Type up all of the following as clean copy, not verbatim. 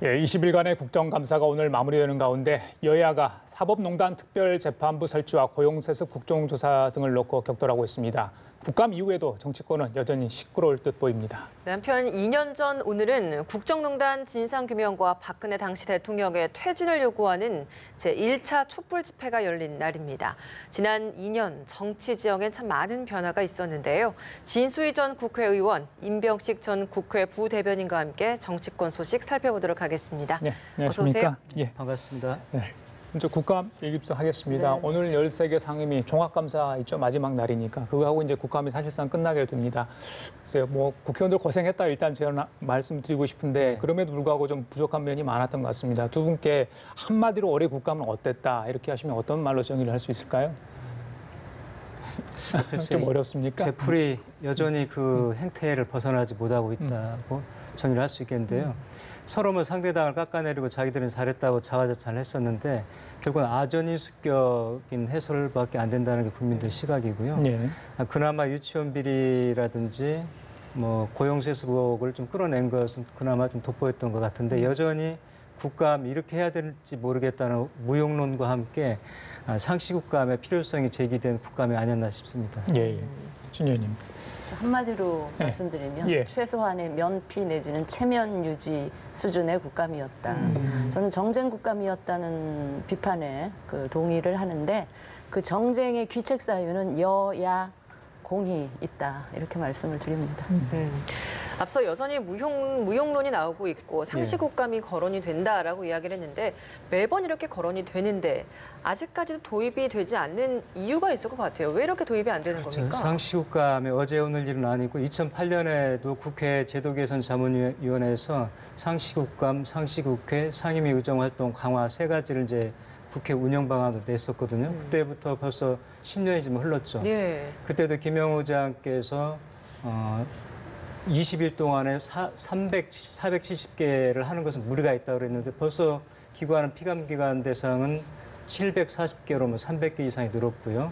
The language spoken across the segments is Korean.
예, 20일간의 국정감사가 오늘 마무리되는 가운데 여야가 사법농단 특별재판부 설치와 고용세습 국정조사 등을 놓고 격돌하고 있습니다. 국감 이후에도 정치권은 여전히 시끄러울 듯 보입니다. 한편 2년 전 오늘은 국정농단 진상규명과 박근혜 당시 대통령의 퇴진을 요구하는 제1차 촛불 집회가 열린 날입니다. 지난 2년 정치 지형엔 참 많은 변화가 있었는데요. 진수희 전 국회의원, 임병식 전 국회 부대변인과 함께 정치권 소식 살펴보도록 하겠습니다. 네, 안녕하십니까? 어서 오세요. 예, 반갑습니다. 네. 먼저 국감 얘기부터 하겠습니다. 네. 오늘 13개 상임위 종합감사 있죠. 마지막 날이니까 그거하고 이제 국감이 사실상 끝나게 됩니다. 그래서 뭐 국회의원들 고생했다 일단 제가 말씀드리고 싶은데 그럼에도 불구하고 좀 부족한 면이 많았던 것 같습니다. 두 분께 한마디로 올해 국감은 어땠다 이렇게 하시면 어떤 말로 정의를 할 수 있을까요? 좀 어렵습니까? 되풀이 여전히 그 행태를 벗어나지 못하고 있다고 정의를 할 수 있겠는데요. 서로 뭐 상대당을 깎아내리고 자기들은 잘했다고 자화자찬을 했었는데 결국은 아전인수격인 해설밖에 안 된다는 게 국민들 시각이고요. 네. 그나마 유치원 비리라든지 뭐 고용세습 의혹을 좀 끌어낸 것은 그나마 좀 돋보였던 것 같은데 여전히 국감 이렇게 해야 될지 모르겠다는 무용론과 함께 상시국감의 필요성이 제기된 국감이 아니었나 싶습니다. 예, 예. 진 의원님. 한마디로 네. 말씀드리면 예. 최소한의 면피 내지는 체면 유지 수준의 국감이었다. 저는 정쟁 국감이었다는 비판에 동의를 하는데 그 정쟁의 귀책 사유는 여야 공이 있다 이렇게 말씀을 드립니다. 앞서 여전히 무용론이 나오고 있고 상시국감이 거론이 된다라고 이야기를 했는데 매번 이렇게 거론이 되는데 아직까지도 도입이 되지 않는 이유가 있을 것 같아요. 왜 이렇게 도입이 안 되는 겁니까? 상시국감이 어제 오늘 일은 아니고 2008년에도 국회 제도개선자문위원회에서 상시국감, 상시국회, 상임위 의정활동 강화 세 가지를 이제 국회 운영 방안으로 냈었거든요. 그때부터 벌써 10년이 좀 흘렀죠. 예. 그때도 김영우 의장께서 20일 동안에 470개를 하는 것은 무리가 있다고 그랬는데 벌써 기구하는 피감기관 대상은 740개로 뭐 300개 이상이 늘었고요.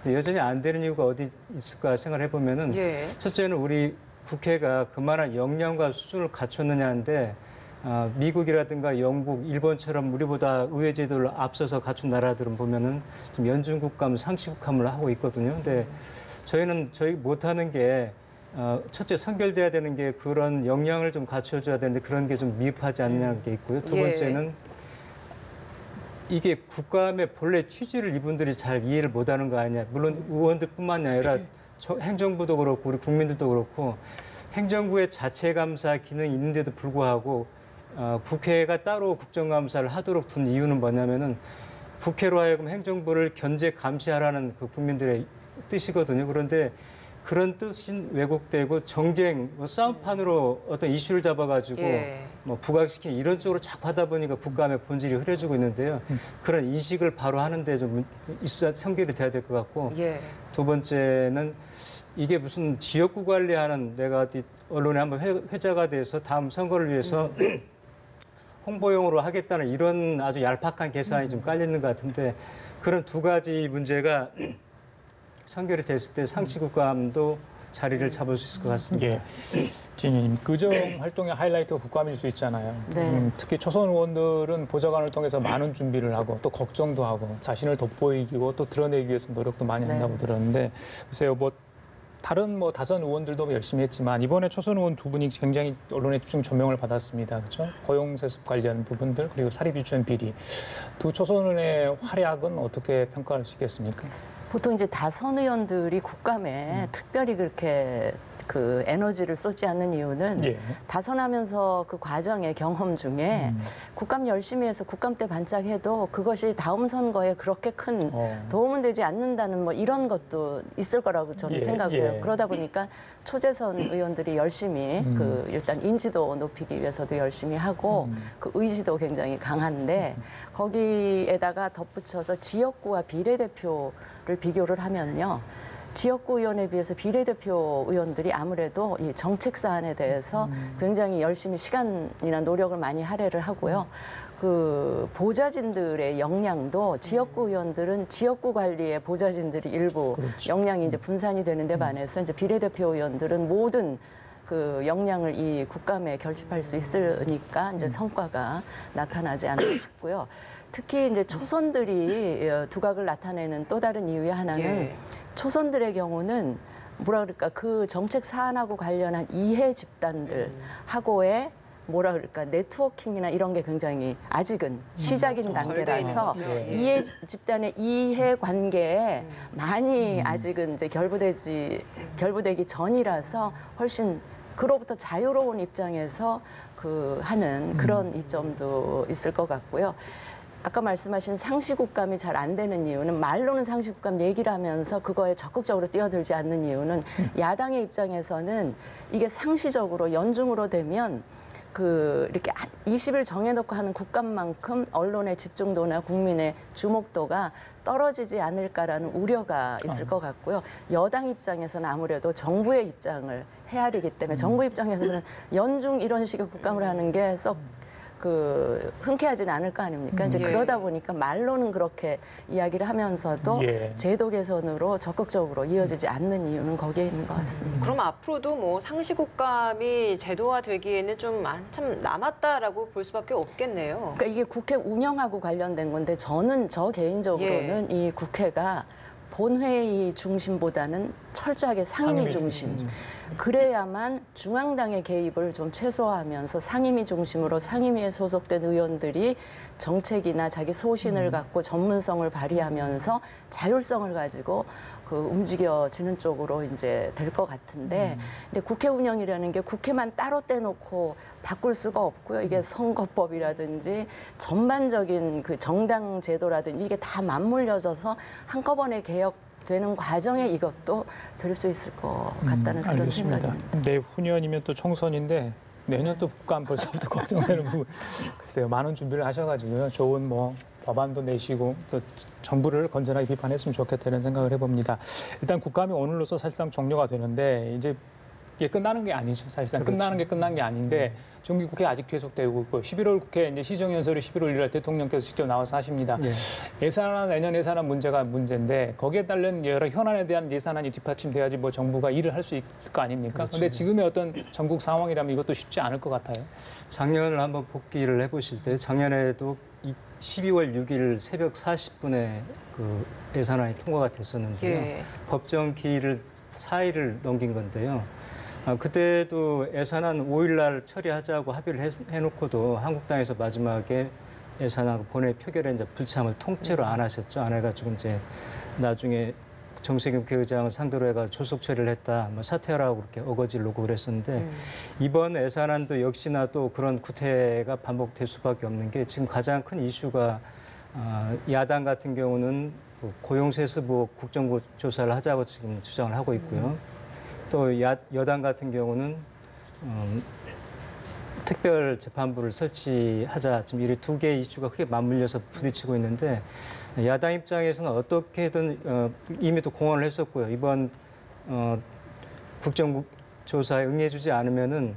근데 여전히 안 되는 이유가 어디 있을까 생각을 해보면은 예. 첫째는 우리 국회가 그만한 역량과 수준을 갖췄느냐인데 미국이라든가 영국, 일본처럼 우리보다 의회 제도를 앞서서 갖춘 나라들은 보면은 지금 연준국감, 상시국감을 하고 있거든요. 근데 저희는 못하는 게 첫째 선결돼야 되는 게 그런 역량을 좀 갖춰줘야 되는데 그런 게 좀 미흡하지 않냐는 게 있고요. 두 번째는 이게 국감의 본래 취지를 이분들이 잘 이해를 못하는 거 아니냐. 물론 의원들뿐만이 아니라 행정부도 그렇고 우리 국민들도 그렇고 행정부의 자체 감사 기능이 있는데도 불구하고 국회가 따로 국정감사를 하도록 둔 이유는 뭐냐면은 국회로 하여금 행정부를 견제 감시하라는 그 국민들의 뜻이거든요. 그런데 그런 뜻인 왜곡되고 정쟁, 싸움판으로 어떤 이슈를 잡아가지고 뭐 부각시키는 이런 쪽으로 자꾸 하다 보니까 국감의 본질이 흐려지고 있는데요. 그런 인식을 바로 하는데 좀 선결이 돼야 될 것 같고 두 번째는 이게 무슨 지역구 관리하는 내가 어디 언론에 한번 회자가 돼서 다음 선거를 위해서 홍보용으로 하겠다는 이런 아주 얄팍한 계산이 좀 깔리는 것 같은데 그런 두 가지 문제가 선결이 됐을 때 상시국감도 자리를 잡을 수 있을 것 같습니다. 예. 진 의원님, 그정 활동의 하이라이트가 국감일 수 있잖아요. 네. 특히 초선 의원들은 보좌관을 통해서 많은 준비를 하고 또 걱정도 하고 자신을 돋보이고 또 드러내기 위해서 노력도 많이 한다고 들었는데 글쎄요, 뭐 다른 뭐 다선 의원들도 열심히 했지만 이번에 초선 의원 두 분이 굉장히 언론에 집중 조명을 받았습니다. 그렇죠? 고용세습 관련 부분들 그리고 사립유치원 비리 두 초선 의원의 활약은 어떻게 평가할 수 있겠습니까? 보통 이제 다선 의원들이 국감에 특별히 그렇게 그 에너지를 쏟지 않는 이유는 다선하면서 그 과정의 경험 중에 국감 열심히 해서 국감 때 반짝해도 그것이 다음 선거에 그렇게 큰 도움은 되지 않는다는 뭐 이런 것도 있을 거라고 저는 생각해요. 그러다 보니까 초재선 의원들이 열심히 그 일단 인지도 높이기 위해서도 열심히 하고 그 의지도 굉장히 강한데 거기에다가 덧붙여서 지역구와 비례대표를 비교를 하면요. 지역구 의원에 비해서 비례대표 의원들이 아무래도 이 정책 사안에 대해서 굉장히 열심히 시간이나 노력을 많이 할애를 하고요. 그 보좌진들의 역량도 지역구 의원들은 지역구 관리에 보좌진들이 일부 역량이 이제 분산이 되는데 반해서 이제 비례대표 의원들은 모든 그 역량을 이 국감에 결집할 수 있으니까 이제 성과가 나타나지 않나 싶고요. 특히 이제 초선들이 두각을 나타내는 또 다른 이유의 하나는 예. 초선들의 경우는 뭐라 그럴까 그 정책 사안하고 관련한 이해 집단들하고의 뭐라 그럴까 네트워킹이나 이런 게 굉장히 아직은 시작인 단계라서 예. 이해 집단의 이해 관계에 많이 아직은 이제 결부되기 전이라서 훨씬 그로부터 자유로운 입장에서 그 하는 그런 이점도 있을 것 같고요. 아까 말씀하신 상시국감이 잘 안 되는 이유는 말로는 상시국감 얘기를 하면서 그거에 적극적으로 뛰어들지 않는 이유는 야당의 입장에서는 이게 상시적으로 연중으로 되면 그 이렇게 20일 정해놓고 하는 국감만큼 언론의 집중도나 국민의 주목도가 떨어지지 않을까라는 우려가 있을 것 같고요. 여당 입장에서는 아무래도 정부의 입장을 헤아리기 때문에 정부 입장에서는 연중 이런 식의 국감을 하는 게 썩 그 흔쾌하지는 않을 거 아닙니까? 이제 예. 그러다 보니까 말로는 그렇게 이야기를 하면서도 예. 제도 개선으로 적극적으로 이어지지 않는 이유는 거기에 있는 것 같습니다. 그럼 앞으로도 뭐 상시국감이 제도화되기에는 좀 한참 남았다라고 볼 수밖에 없겠네요. 그러니까 이게 국회 운영하고 관련된 건데 저 개인적으로는 이 국회가 본회의 중심보다는 철저하게 상임위 중심. 그래야만 중앙당의 개입을 좀 최소화하면서 상임위 중심으로 상임위에 소속된 의원들이 정책이나 자기 소신을 갖고 전문성을 발휘하면서 자율성을 가지고 그 움직여지는 쪽으로 이제 될 것 같은데, 근데 국회 운영이라는 게 국회만 따로 떼놓고 바꿀 수가 없고요. 이게 선거법이라든지 전반적인 그 정당 제도라든지 이게 다 맞물려져서 한꺼번에 개혁되는 과정에 이것도 될 수 있을 것 같다는 그런 알겠습니다. 생각입니다. 내후년이면 또 총선인데 내년 또 국감 벌써부터 걱정되는 부분. 글쎄요, 많은 준비를 하셔가지고요. 좋은 뭐 법안도 내시고 또 정부를 건전하게 비판했으면 좋겠다는 생각을 해봅니다. 일단 국감이 오늘로서 사실상 종료가 되는데 이제 이게 끝나는 게 아니죠. 사실상 그렇죠. 끝나는 게 끝난 게 아닌데 정기국회 아직 계속되고 있고 11월 국회 이제 시정연설이 11월 1일 대통령께서 직접 나와서 하십니다. 예. 예산안 내년 예산안 문제가 문제인데 거기에 따른 여러 현안에 대한 예산안이 뒷받침돼야지 뭐 정부가 일을 할 수 있을 거 아닙니까? 그렇죠. 그런데 지금의 어떤 전국 상황이라면 이것도 쉽지 않을 것 같아요. 작년을 한번 복기를 해보실 때 작년에도 12월 6일 새벽 40분에 그 예산안이 통과가 됐었는데요. 예. 법정 기일을 4일을 넘긴 건데요. 그때도 예산안 5일 날 처리하자고 합의를 해놓고도 한국당에서 마지막에 예산안 본회의 표결에 이제 불참을 통째로 안 하셨죠. 안 해가지고 이제 나중에 정세균 국회의장을 상대로 해가 조속 처리를 했다, 뭐 사퇴하라고 그렇게 어거지를 놓고 그랬었는데 이번 예산안도 역시나 또 그런 구태가 반복될 수밖에 없는 게 지금 가장 큰 이슈가 야당 같은 경우는 고용세습부 국정조사를 하자고 지금 주장을 하고 있고요. 또 여당 같은 경우는 특별재판부를 설치하자, 지금 이 두 개의 이슈가 크게 맞물려서 부딪히고 있는데 야당 입장에서는 어떻게든 이미 또 공언을 했었고요. 이번 국정조사에 응해주지 않으면은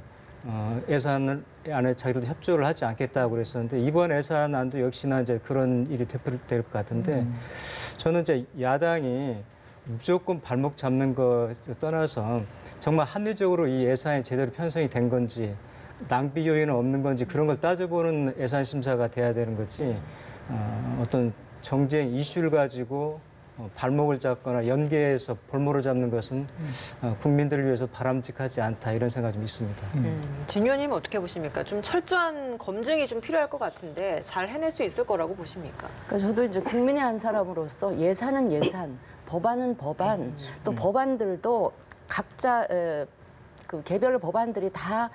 예산을 안에 자기들도 협조를 하지 않겠다고 그랬었는데 이번 예산안도 역시나 이제 그런 일이 되풀이될 것 같은데 저는 이제 야당이 무조건 발목 잡는 것에 떠나서 정말 합리적으로 이 예산이 제대로 편성이 된 건지 낭비 요인은 없는 건지 그런 걸 따져보는 예산 심사가 돼야 되는 거지 어떤 정쟁 이슈를 가지고 발목을 잡거나 연계해서 볼모로 잡는 것은 국민들을 위해서 바람직하지 않다 이런 생각이 좀 있습니다. 진 의원님 어떻게 보십니까? 좀 철저한 검증이 좀 필요할 것 같은데 잘 해낼 수 있을 거라고 보십니까? 그러니까 저도 이제 국민의 한 사람으로서 예산은 예산, 법안은 법안, 또 법안들도 각자 그 개별 법안들이 다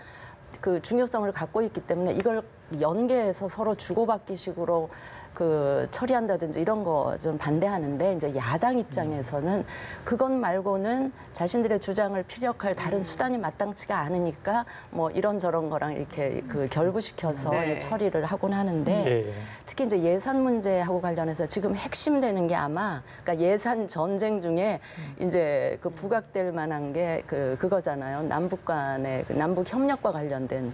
그 중요성을 갖고 있기 때문에 이걸 연계해서 서로 주고받기 식으로 그 처리한다든지 이런 거 좀 반대하는데 이제 야당 입장에서는 그것 말고는 자신들의 주장을 피력할 다른 수단이 마땅치가 않으니까 뭐 이런저런 거랑 이렇게 그 결부시켜서 네. 처리를 하곤 하는데 예. 특히 이제 예산 문제하고 관련해서 지금 핵심되는 게 아마 그러니까 예산 전쟁 중에 이제 그 부각될 만한 게 그거잖아요. 남북 간의 그 남북 협력과 관련된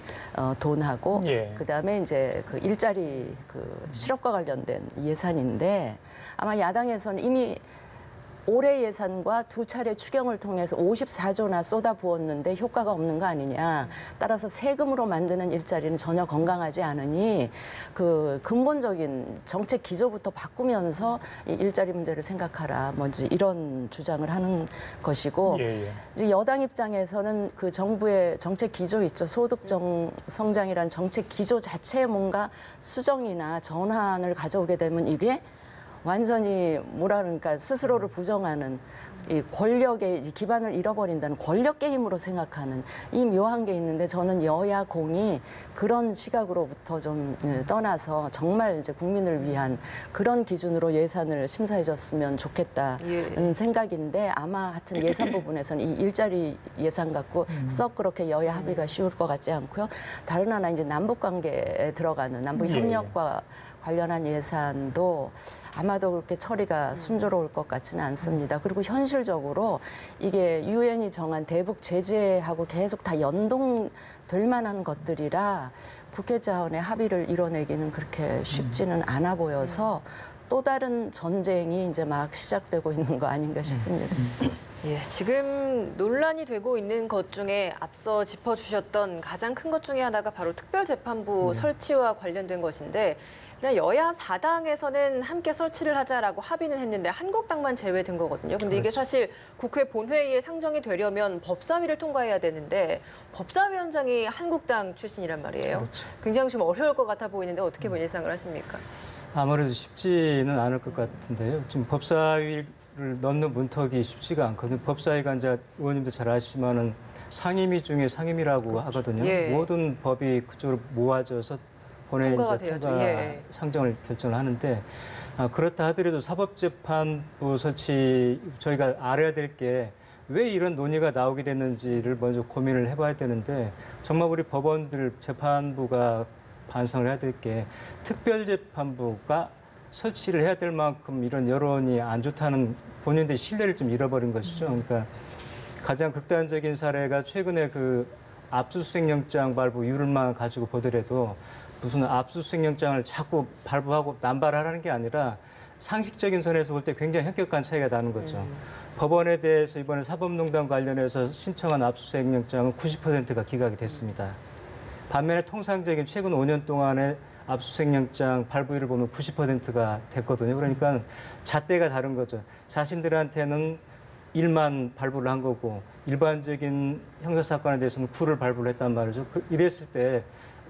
돈하고 예. 그다음에 이제 그 일자리 그 실업과 관련된 예산인데 아마 야당에서는 이미 올해 예산과 두 차례 추경을 통해서 54조나 쏟아부었는데 효과가 없는 거 아니냐. 따라서 세금으로 만드는 일자리는 전혀 건강하지 않으니 그 근본적인 정책 기조부터 바꾸면서 이 일자리 문제를 생각하라. 뭔지 이런 주장을 하는 것이고 이제 여당 입장에서는 그 정부의 정책 기조 있죠. 소득 성장이라는 정책 기조 자체에 뭔가 수정이나 전환을 가져오게 되면 이게 완전히 뭐라 그러니까 스스로를 부정하는 이 권력의 기반을 잃어버린다는 권력 게임으로 생각하는 이 묘한 게 있는데 저는 여야 공이 그런 시각으로부터 좀 떠나서 정말 이제 국민을 위한 그런 기준으로 예산을 심사해 줬으면 좋겠다는 생각인데 아마 하여튼 예산 부분에서는 이 일자리 예산 갖고 썩 그렇게 여야 합의가 쉬울 것 같지 않고요. 다른 하나 이제 남북 관계에 들어가는 남북 협력과 관련한 예산도 아마도 그렇게 처리가 순조로울 것 같지는 않습니다. 그리고 현실적으로 이게 유엔이 정한 대북 제재하고 계속 다 연동될 만한 것들이라 국회 차원의 합의를 이뤄내기는 그렇게 쉽지는 않아 보여서 또 다른 전쟁이 이제 막 시작되고 있는 거 아닌가 싶습니다. 예, 지금 논란이 되고 있는 것 중에 앞서 짚어주셨던 가장 큰 것 중에 하나가 바로 특별재판부 설치와 관련된 것인데 여야 4당에서는 함께 설치를 하자라고 합의는 했는데 한국당만 제외된 거거든요. 근데 이게 사실 국회 본회의에 상정이 되려면 법사위를 통과해야 되는데 법사위원장이 한국당 출신이란 말이에요. 굉장히 좀 어려울 것 같아 보이는데 어떻게 예상을 하십니까? 아무래도 쉽지는 않을 것 같은데요. 지금 법사위를 넣는 문턱이 쉽지가 않거든요. 법사위가 이제 의원님도 잘 아시지만은 상임위 중에 상임위라고 하거든요. 모든 법이 그쪽으로 모아져서 본회의 통과 상정을 결정을 하는데 그렇다 하더라도 사법재판부 설치 저희가 알아야 될 게 왜 이런 논의가 나오게 됐는지를 먼저 고민을 해봐야 되는데 정말 우리 법원들 재판부가 반성을 해야 될 게 특별재판부가 설치를 해야 될 만큼 이런 여론이 안 좋다는 본인들의 신뢰를 좀 잃어버린 것이죠. 그러니까 가장 극단적인 사례가 최근에 그 압수수색영장 발부 이유를만 가지고 보더라도 무슨 압수수색영장을 자꾸 발부하고 남발하라는 게 아니라 상식적인 선에서 볼 때 굉장히 현격한 차이가 나는 거죠. 법원에 대해서 이번에 사법농단 관련해서 신청한 압수수색영장은 90%가 기각이 됐습니다. 반면에 통상적인 최근 5년 동안의 압수수색영장 발부율을 보면 90%가 됐거든요. 그러니까 잣대가 다른 거죠. 자신들한테는 1만 발부를 한 거고 일반적인 형사사건에 대해서는 9를 발부를 했단 말이죠. 이랬을 때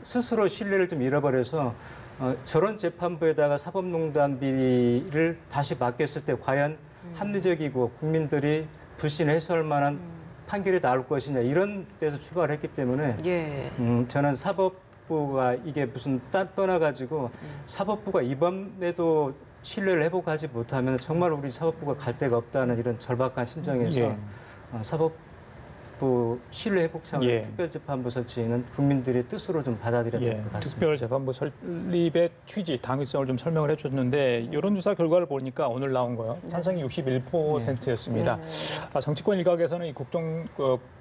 스스로 신뢰를 좀 잃어버려서 저런 재판부에다가 사법농단 비리를 다시 맡겼을 때 과연 합리적이고 국민들이 불신 해소할 만한 판결이 나올 것이냐 이런 데서 출발을 했기 때문에 저는 사법부가 이게 무슨 떠나가지고 사법부가 이번에도 신뢰를 회복하지 못하면 정말 우리 사법부가 갈 데가 없다는 이런 절박한 심정에서 사법부 신뢰 회복 차원의 특별재판부 설치는 국민들의 뜻으로 좀 받아들여야 될 것 같습니다. 특별재판부 설립의 취지, 당위성을 좀 설명을 해줬는데 여론조사 결과를 보니까 오늘 나온 거요. 찬성이 61%였습니다. 정치권 일각에서는 이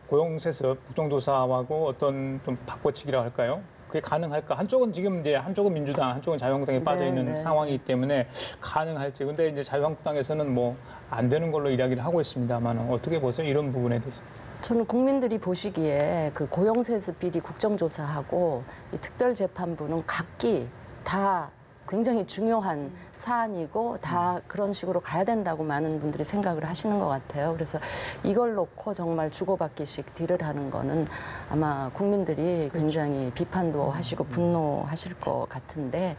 고용세습, 국정조사하고 어떤 좀 바꿔치기라 할까요? 그게 가능할까? 한쪽은 지금 이제 한쪽은 민주당, 한쪽은 자유한국당에 빠져 있는 상황이기 때문에 가능할지. 근데 이제 자유한국당에서는 뭐 안 되는 걸로 이야기를 하고 있습니다만 어떻게 보세요? 이런 부분에 대해서? 저는 국민들이 보시기에 그 고용세습 비리 국정조사하고 이 특별재판부는 각기 다 굉장히 중요한 사안이고 다 그런 식으로 가야 된다고 많은 분들이 생각을 하시는 것 같아요. 그래서 이걸 놓고 정말 주고받기식 딜을 하는 거는 아마 국민들이 굉장히 비판도 하시고 분노하실 것 같은데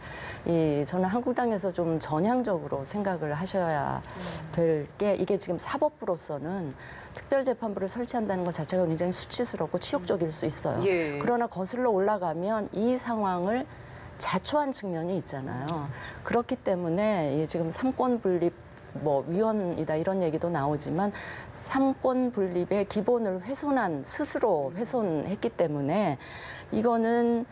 저는 한국당에서 좀 전향적으로 생각을 하셔야 될 게 이게 지금 사법부로서는 특별재판부를 설치한다는 것 자체가 굉장히 수치스럽고 치욕적일 수 있어요. 그러나 거슬러 올라가면 이 상황을 자초한 측면이 있잖아요. 그렇기 때문에 지금 삼권 분립 위헌이다 이런 얘기도 나오지만 삼권 분립의 기본을 스스로 훼손했기 때문에 이거는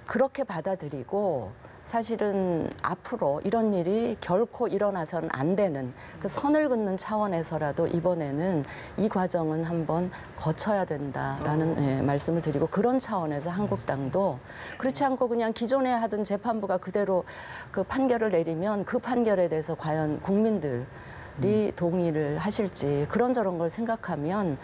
그렇게 받아들이고 사실은 앞으로 이런 일이 결코 일어나서는 안 되는 그 선을 긋는 차원에서라도 이번에는 이 과정은 한번 거쳐야 된다라는 말씀을 드리고 그런 차원에서 한국당도 그렇지 않고 그냥 기존에 하던 재판부가 그대로 그 판결을 내리면 그 판결에 대해서 과연 국민들 동의를 하실지 그런저런 걸 생각하면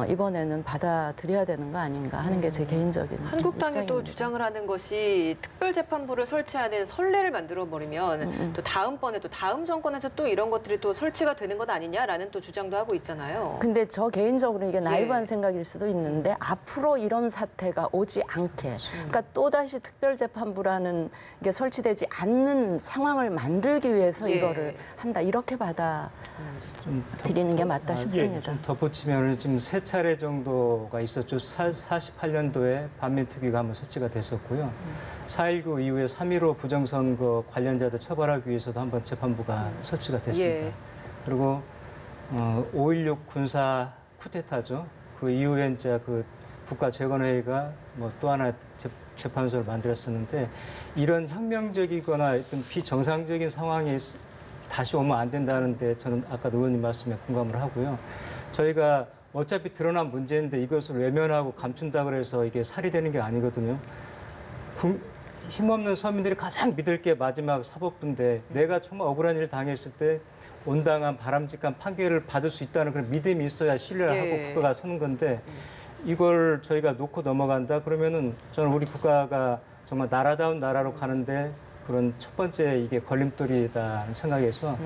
이번에는 받아들여야 되는 거 아닌가 하는 게 제 개인적인 한국당이 또 입장입니다. 주장을 하는 것이 특별재판부를 설치하는 선례를 만들어버리면 또 다음번에 또 다음 정권에서 또 이런 것들이 또 설치가 되는 것 아니냐라는 또 주장도 하고 있잖아요. 근데 저 개인적으로 이게 나이브한 예. 생각일 수도 있는데 앞으로 이런 사태가 오지 않게 그러니까 또다시 특별재판부라는 게 설치되지 않는 상황을 만들기 위해서 예. 이거를 한다 이렇게 받아들이는 게 맞다 싶습니다. 좀 덧붙이면 지금 3차례 정도가 있었죠. 48년도에 반민특위가 한번 설치가 됐었고요. 4.19 이후에 3.15 부정선거 관련자들 처벌하기 위해서도 한번 재판부가 설치가 됐습니다. 예. 그리고 5.16 군사 쿠데타죠. 그 이후에 이제 그 국가재건회의가 뭐 또 하나 재판소를 만들었었는데 이런 혁명적이거나 어떤 비정상적인 상황이 다시 오면 안 된다는데 저는 아까 의원님 말씀에 공감을 하고요. 저희가 어차피 드러난 문제인데 이것을 외면하고 감춘다 그래서 이게 살이 되는 게 아니거든요. 힘없는 서민들이 가장 믿을 게 마지막 사법부인데 내가 정말 억울한 일을 당했을 때 온당한 바람직한 판결을 받을 수 있다는 그런 믿음이 있어야 신뢰를 예. 하고 국가가 서는 건데 이걸 저희가 놓고 넘어간다 그러면은 저는 우리 국가가 정말 나라다운 나라로 가는데 그런 첫 번째 이게 걸림돌이다 생각해서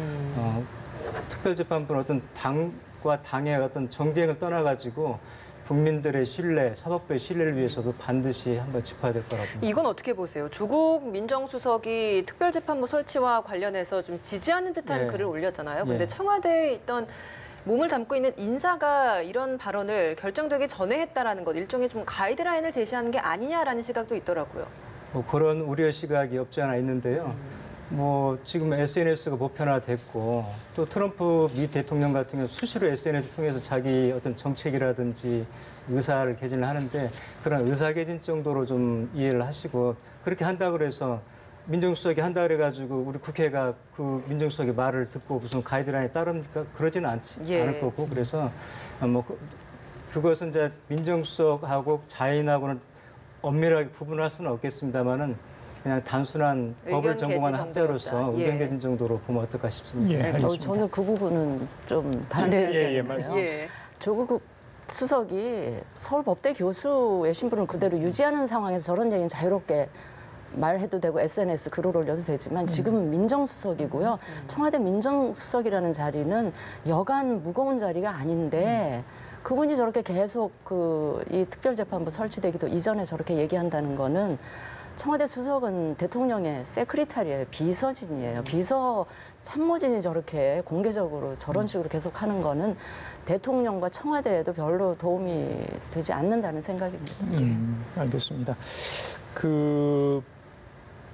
특별재판부는 어떤 당과 당의 어떤 정쟁을 떠나가지고 국민들의 신뢰, 사법부의 신뢰를 위해서도 반드시 한번 짚어야 될 거라고 봅니다. 이건 어떻게 보세요? 조국 민정수석이 특별재판부 설치와 관련해서 좀 지지하는 듯한 예. 글을 올렸잖아요. 근데 예. 청와대에 있던 몸을 담고 있는 인사가 이런 발언을 결정되기 전에 했다라는 것, 일종의 좀 가이드라인을 제시하는 게 아니냐라는 시각도 있더라고요. 뭐 그런 우려 시각이 없지 않아 있는데요. 뭐 지금 SNS가 보편화됐고 또 트럼프 미 대통령 같은 경우 수시로 SNS 통해서 자기 어떤 정책이라든지 의사를 개진을 하는데 그런 의사 개진 정도로 좀 이해를 하시고 그렇게 한다 그래서 민정수석이 한다 그래가지고 우리 국회가 그 민정수석의 말을 듣고 무슨 가이드라인에 따릅니까? 그러지는 예. 않을 거고 그래서 뭐 그것은 이제 민정수석하고 자인하고는 엄밀하게 구분할 수는 없겠습니다만은 그냥 단순한 법을 전공한 학자로서 예. 의견 개진 정도로 보면 어떨까 싶습니다. 예, 알겠습니다. 저는 그 부분은 좀 반대해요. 예, 말씀하세요. 예. 조국 수석이 서울법대 교수의 신분을 그대로 유지하는 상황에서 저런 얘기는 자유롭게 말해도 되고 SNS 글을 올려도 되지만 지금은 민정수석이고요. 청와대 민정수석이라는 자리는 여간 무거운 자리가 아닌데 그분이 저렇게 계속 이 특별재판부 설치되기도 이전에 저렇게 얘기한다는 거는 청와대 수석은 대통령의 세크리타리예요. 비서진이에요. 비서 참모진이 저렇게 공개적으로 저런 식으로 계속 하는 거는 대통령과 청와대에도 별로 도움이 되지 않는다는 생각입니다. 알겠습니다.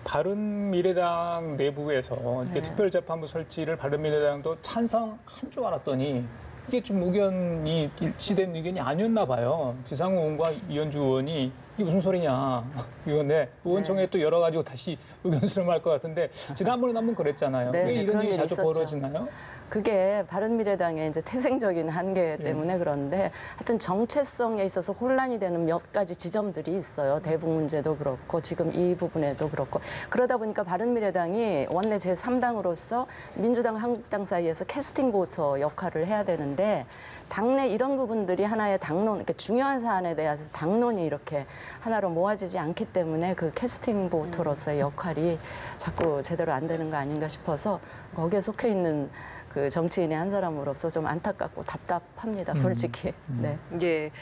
바른미래당 내부에서 이렇게 네. 특별재판부 설치를 바른미래당도 찬성한 줄 알았더니 이게 좀 의견이 일치된 의견이 아니었나 봐요. 지상우 의원과 이현주 의원이 이게 무슨 소리냐. 이건데 의원총회에 또 열어가지고 다시 의견 수렴할 것 같은데 지난번에 한번 그랬잖아요. 네, 왜 이런 그런 일이 일이 자주 있었죠. 벌어지나요? 그게 바른미래당의 이제 태생적인 한계 때문에 그런데 하여튼 정체성에 있어서 혼란이 되는 몇 가지 지점들이 있어요. 대북 문제도 그렇고 지금 이 부분에도 그렇고 그러다 보니까 바른미래당이 원내 제3당으로서 민주당, 한국당 사이에서 캐스팅 보터 역할을 해야 되는데 당내 이런 부분들이 하나의 당론, 이렇게 중요한 사안에 대해서 당론이 이렇게 하나로 모아지지 않기 때문에 그 캐스팅 보터로서의 역할이 자꾸 제대로 안 되는 거 아닌가 싶어서 거기에 속해 있는 그 정치인의 한 사람으로서 좀 안타깝고 답답합니다, 솔직히. 네. 예.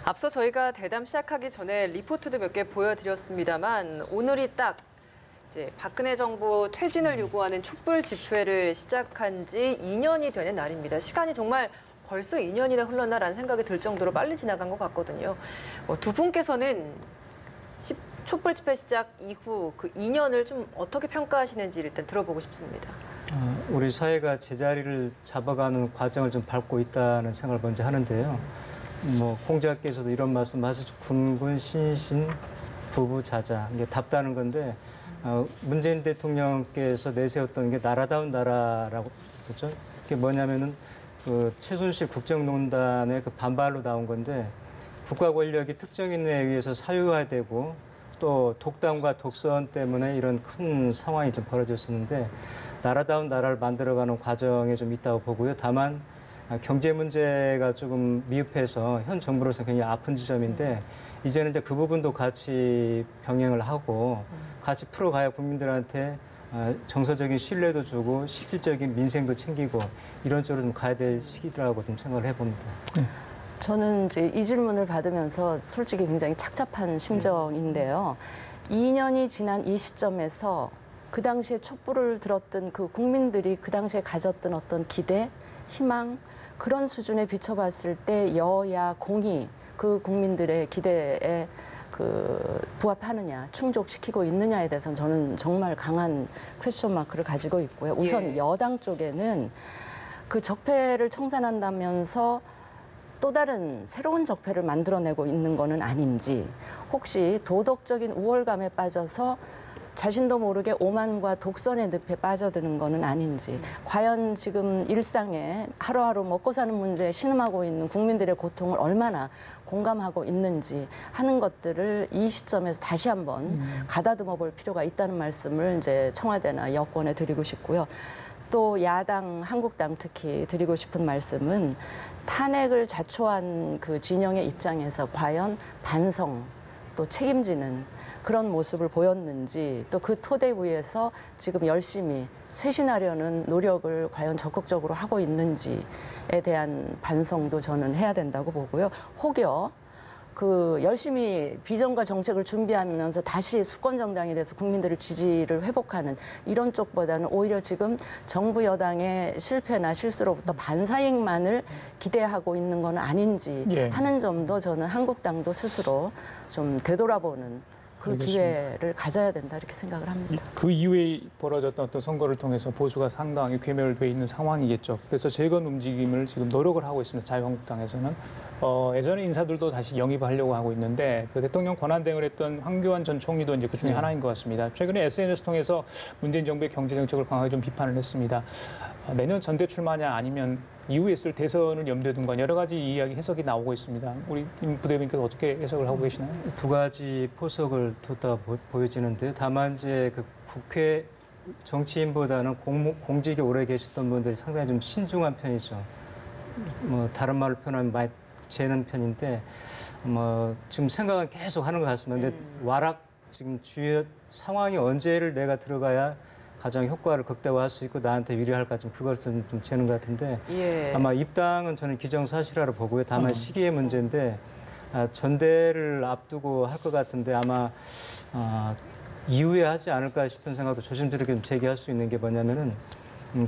앞서 저희가 대담 시작하기 전에 리포트도 몇 개 보여드렸습니다만 오늘이 딱 이제 박근혜 정부 퇴진을 요구하는 촛불 집회를 시작한 지 2년이 되는 날입니다. 시간이 정말 벌써 2년이나 흘렀나라는 생각이 들 정도로 빨리 지나간 것 같거든요. 두 분께서는 촛불 집회 시작 이후 그 2년을 좀 어떻게 평가하시는지 일단 들어보고 싶습니다. 우리 사회가 제자리를 잡아가는 과정을 좀 밟고 있다는 생각을 먼저 하는데요. 뭐 공자께서도 이런 말씀하셨죠. 군군 신신 부부자자. 이게 답다는 건데 문재인 대통령께서 내세웠던 게 나라다운 나라라고 그렇죠. 그게 뭐냐면은 그 최순실 국정농단의 그 반발로 나온 건데 국가 권력이 특정인에 의해서 사유화되고 또 독담과 독선 때문에 이런 큰 상황이 좀 벌어졌었는데 나라다운 나라를 만들어가는 과정에 좀 있다고 보고요. 다만 경제 문제가 조금 미흡해서 현 정부로서 굉장히 아픈 지점인데 이제는 이제 그 부분도 같이 병행을 하고 같이 풀어가야 국민들한테 정서적인 신뢰도 주고 실질적인 민생도 챙기고 이런 쪽으로 좀 가야 될 시기라고 좀 생각을 해봅니다. 저는 이제 이 질문을 받으면서 솔직히 굉장히 착잡한 심정인데요. 2년이 지난 이 시점에서 그 당시에 촛불을 들었던 그 국민들이 그 당시에 가졌던 어떤 기대, 희망 그런 수준에 비춰봤을 때 여야 공이 그 국민들의 기대에 부합하느냐, 충족시키고 있느냐에 대해서는 저는 정말 강한 퀘스천 마크를 가지고 있고요. 우선 여당 쪽에는 그 적폐를 청산한다면서 또 다른 새로운 적폐를 만들어내고 있는 거는 아닌지, 혹시 도덕적인 우월감에 빠져서 자신도 모르게 오만과 독선의 늪에 빠져드는 거는 아닌지, 과연 지금 일상에 하루하루 먹고 사는 문제에 신음하고 있는 국민들의 고통을 얼마나 공감하고 있는지 하는 것들을 이 시점에서 다시 한번 가다듬어 볼 필요가 있다는 말씀을 이제 청와대나 여권에 드리고 싶고요. 또 야당, 한국당 특히 드리고 싶은 말씀은 탄핵을 자초한 그 진영의 입장에서 과연 반성 또 책임지는 그런 모습을 보였는지, 또 그 토대 위에서 지금 열심히 쇄신하려는 노력을 과연 적극적으로 하고 있는지에 대한 반성도 저는 해야 된다고 보고요. 혹여 그 열심히 비전과 정책을 준비하면서 다시 수권 정당이 돼서 국민들의 지지를 회복하는 이런 쪽보다는 오히려 지금 정부 여당의 실패나 실수로부터 반사익만을 기대하고 있는 건 아닌지 하는 점도 저는 한국당도 스스로 좀 되돌아보는 그 알겠습니다. 기회를 가져야 된다 이렇게 생각을 합니다. 그 이후에 벌어졌던 어떤 선거를 통해서 보수가 상당히 괴멸돼 있는 상황이겠죠. 그래서 재건 움직임을 지금 노력을 하고 있습니다. 자유한국당에서는. 예전에 인사들도 다시 영입하려고 하고 있는데 그 대통령 권한대행을 했던 황교안 전 총리도 이제 그 중에 하나인 것 같습니다. 최근에 SNS 통해서 문재인 정부의 경제 정책을 강하게 좀 비판을 했습니다. 내년 전대 출마냐 아니면 이후에 있을 대선을 염두에 둔 건 여러 가지 이야기 해석이 나오고 있습니다. 우리 임 부대변인께서 어떻게 해석을 하고 계시나요? 두 가지 포석을 뒀다 보여지는데요. 다만 이제 그 국회 정치인보다는 공직에 오래 계셨던 분들이 상당히 좀 신중한 편이죠. 뭐 다른 말로 표현하면 많이 재는 편인데 지금 생각은 계속 하는 것 같습니다. 근데 와락 지금 주요 상황이 언제를 내가 들어가야 가장 효과를 극대화할 수 있고 나한테 유리할까 좀 그걸 좀 재는 것 같은데 아마 입당은 저는 기정사실화로 보고요. 다만 시기의 문제인데 전대를 앞두고 할 것 같은데 아마 이후에 하지 않을까 싶은 생각도 조심스럽게 좀 제기할 수 있는 게 뭐냐면은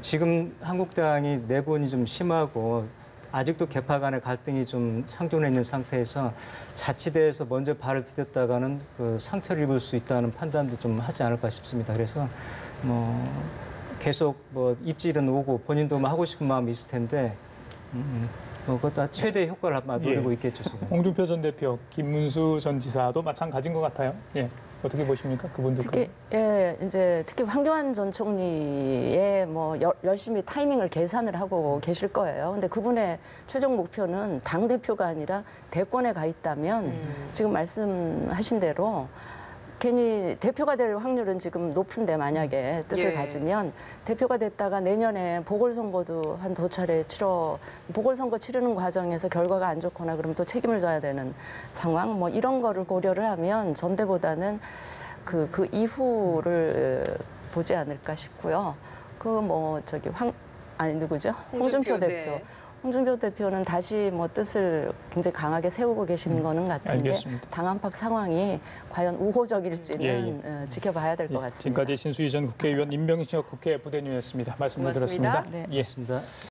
지금 한국당이 내분이 좀 심하고 아직도 계파 간의 갈등이 좀 상존해 있는 상태에서 자치대에서 먼저 발을 디뎠다가는 그 상처를 입을 수 있다는 판단도 좀 하지 않을까 싶습니다. 그래서 계속 입질은 오고 본인도 하고 싶은 마음이 있을 텐데 그것도 최대 효과를 아마 노리고 있겠죠 지금. 홍준표 전 대표, 김문수 전 지사도 마찬가지인 것 같아요. 예. 어떻게 보십니까? 그분들 특히 황교안 전 총리의 열심히 타이밍을 계산을 하고 계실 거예요. 근데 그분의 최종 목표는 당 대표가 아니라 대권에 가 있다면 지금 말씀하신 대로 괜히 대표가 될 확률은 지금 높은데 만약에 뜻을 가지면 대표가 됐다가 내년에 보궐선거도 한 두 차례 보궐선거 치르는 과정에서 결과가 안 좋거나 그러면 또 책임을 져야 되는 상황 이런 거를 고려를 하면 전대보다는 그 이후를 보지 않을까 싶고요. 누구죠? 홍준표 대표. 네. 홍준표 대표는 다시 뜻을 굉장히 강하게 세우고 계신 거는 같은데 알겠습니다. 당 안팎 상황이 과연 우호적일지는 지켜봐야 될 것 같습니다. 지금까지 신수희 전 국회의원, 임명식 국회 부대변인이었습니다. 말씀을 고맙습니다. 들었습니다. 네. 그렇습니다.